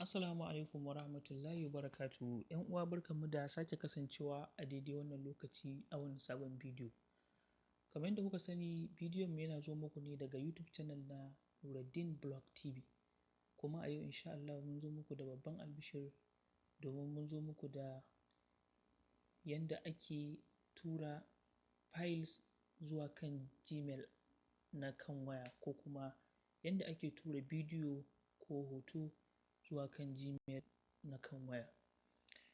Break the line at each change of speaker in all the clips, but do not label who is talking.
Assalamu alaikum wa rahmatullahi wa barakatuhu. ‘Yan uwa barkanmu da sake kasancewa a daidai wannan lokaci a wani sabon bidiyo. Kamar yadda kuka sani, bidiyon mu yana zo muku ne daga YouTube channel na Nuruddin Blog TV. Kuma a yau insha Allah mun zo muku da babban albishir domin mun zo muku da yanda ake tura files zuwa kan Gmail na kan waya, ko kuma yanda ake tura bidiyo ko hoto zuwa kan Gmail na kan waya.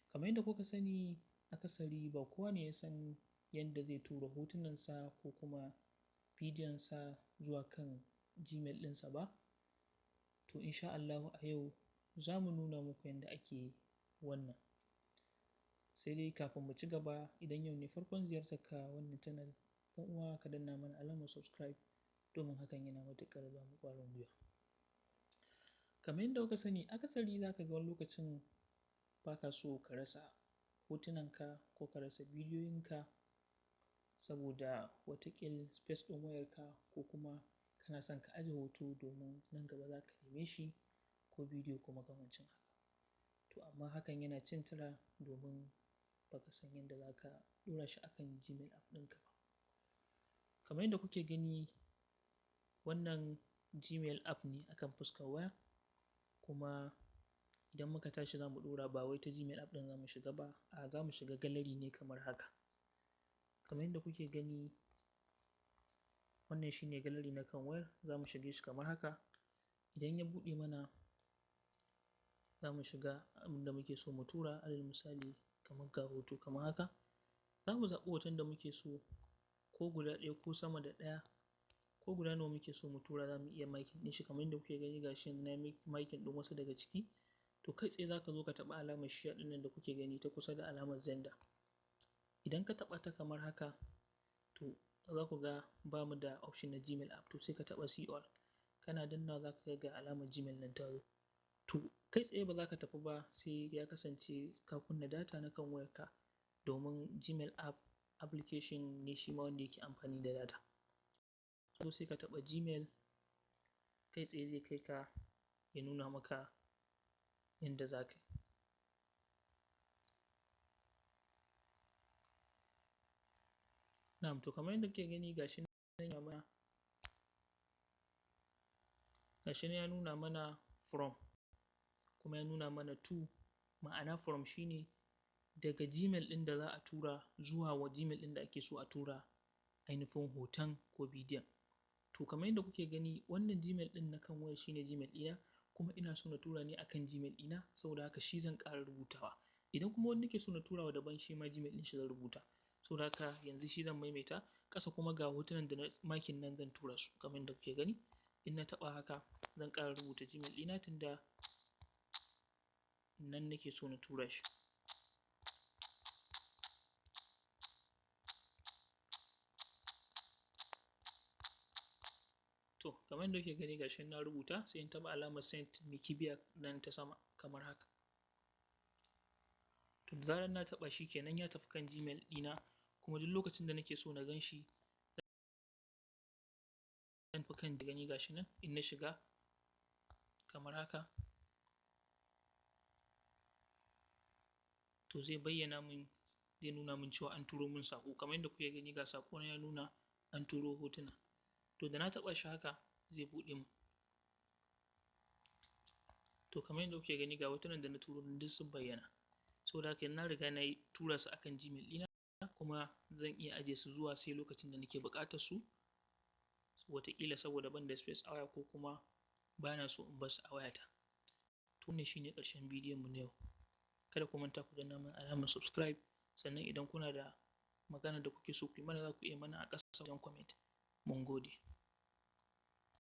Kamar yadda kuka sani, akasari ba kowa ne ya san yanda zai tura hotunansa ko kuma bidiyonsa zuwa kan Gmail ɗinsa ba. To insha Allahu a yau za mu nuna muku yanda ake wannan. Sai dai kafin mu ci gaba, idan yau ne farkon ziyartarka wannan channel, ɗan uwa ka danna mana alamar subscribe domin hakan yana matuƙar ba mu ƙwarin gwiwa. Kamar yadda kuka sani, akasari za ka ga wani lokacin ba ka so ka rasa hotunanka ko ka rasa bidiyoyinka saboda wataƙil space ɗin wayarka, ko kuma kana son ka ajiye hoto domin nan gaba za ka neme shi, ko bidiyo ko makamancin haka. To amma hakan yana cin tura domin ba ka san yadda za ka ɗora shi a kan Gmail app ɗinka ba. Kamar yadda kuke gani, wannan Gmail app ne akan fuskar waya, kuma idan muka tashi za mu ɗora ba wai ta Gmail app ɗin za mu shiga ba, za mu shiga gallery ne kamar haka. Kamar yadda kuke gani, wannan shi ne gallery na kan wayar, za mu shige shi kamar haka. Idan ya buɗe mana, za mu shiga abin da muke so mu tura, alal misali kamar ga hoto kamar haka. Za mu zaɓi hoton da muke so, ko guda ɗaya ko sama da ɗaya, ko guda nawa muke so mu tura, za mu iya makin ɗin shi. Kamar yadda kuke gani ga shi na yi makin ɗin wasu daga ciki. To kai tsaye za ka zo ka taɓa alamar share ɗin nan da kuke gani ta kusa da alamar Sender. Idan ka taɓa ta kamar haka, to za ku ga ba mu da option na Gmail app, to sai ka taɓa See all. Kana dannawa za ka ga alamar Gmail nan ta zo. To kai tsaye ba za ka tafi ba sai ya kasance ka kunna data na kan wayarka, domin Gmail app application ne shi ma wanda yake amfani da data. So sai ka taɓa Gmail, kai tsaye zai kai ka ya nuna maka yanda za ka yi. Na'am, to kamar yadda kuke gani ga shi nan ya nuna mana from, kuma ya nuna mana to. Ma'ana from shine daga Gmail ɗin da za a tura zuwa wa Gmail ɗin da ake so a tura ainihin hoton ko bidiyon. To kamar yadda kuke gani, wannan Gmail ɗin na kan waya shine Gmail ɗina, kuma ina so na tura ne akan Gmail ɗina, saboda haka shi zan ƙara rubutawa. Idan kuma wani nake so na tura wa daban, shi ma Gmail ɗin shi zan rubuta. Saboda haka yanzu shi zan maimaita, ƙasa kuma ga hotunan da na makin nan zan tura su. Kamar yadda kuke gani, in na taɓa haka zan ƙara rubuta Gmail ɗina tunda nan nake so na tura shi. To kamar yadda kuke gani ga shi na rubuta, sai in taɓa alamar send mai kibiya nan ta sama kamar haka. To da zarar na taɓa shi kenan ya tafi kan Gmail ɗina, kuma duk lokacin da nake so na gan shi, zan fi kan gani ga shi nan in na shiga kamar haka. To zai bayyana min, zai nuna min cewa an turo min saƙo. Kamar yadda kuke gani ga saƙo na ya nuna an turo hotuna. To da na taɓa shi haka zai buɗe min. To kamar yadda kuke gani ga hotunan da na turo duk sun bayyana. Saboda haka na riga na yi tura su akan Gmail ɗina, kuma zan iya ajiye su zuwa sai lokacin da nake buƙatar su. Wataƙila saboda ban da space a waya, ko kuma ba na so in bar su a wayata. To wannan shi ne ƙarshen bidiyon mu na yau. Kada ku manta ku danna mana alamar subscribe, sannan idan kuna da magana da kuke so ku yi mana, za ku iya mana a ƙasa wajen comment. Mun gode.